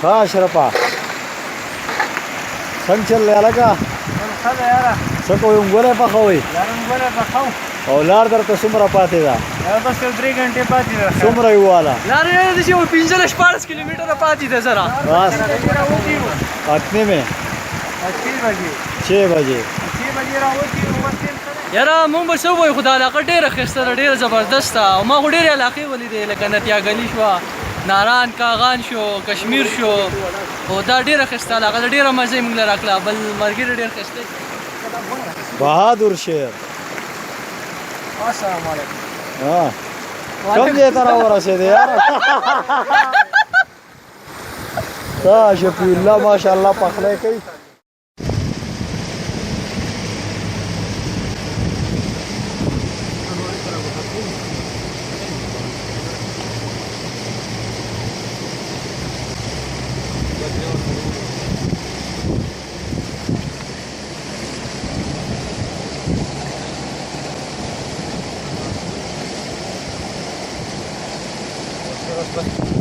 ها اشرفه څنګه چل لاله کا خدا یاره څه کوی انګوره پخوي یاره موږ پخاو او لار درته څومره پاتې ده یاره بس یو 3 غنټې پاتې ده څومره یې واله یاره یاره داسې یو 15-14 کیلومتره پاتې ده سره بس اتنی میں 6 بجے یاره مونږ به څه ووایو خو دا علاقه ډېره ښایسته ده ډېره زبردست ده او ما خو ډېرې علاقې ولیدې لکه نتیاګلي شوه ناران کاغان شو کشمیر شو او دا ډېره ښایسته علاقه ده ډېره مزه یې مونږ له راکړه بل ملګري ډېر ښایسته دي بهادر شیر السلام علیکم ها کوم ځای ته راورسېدې یاره ښه شفیع الله ماشاءالله پخلی کوي Gracias.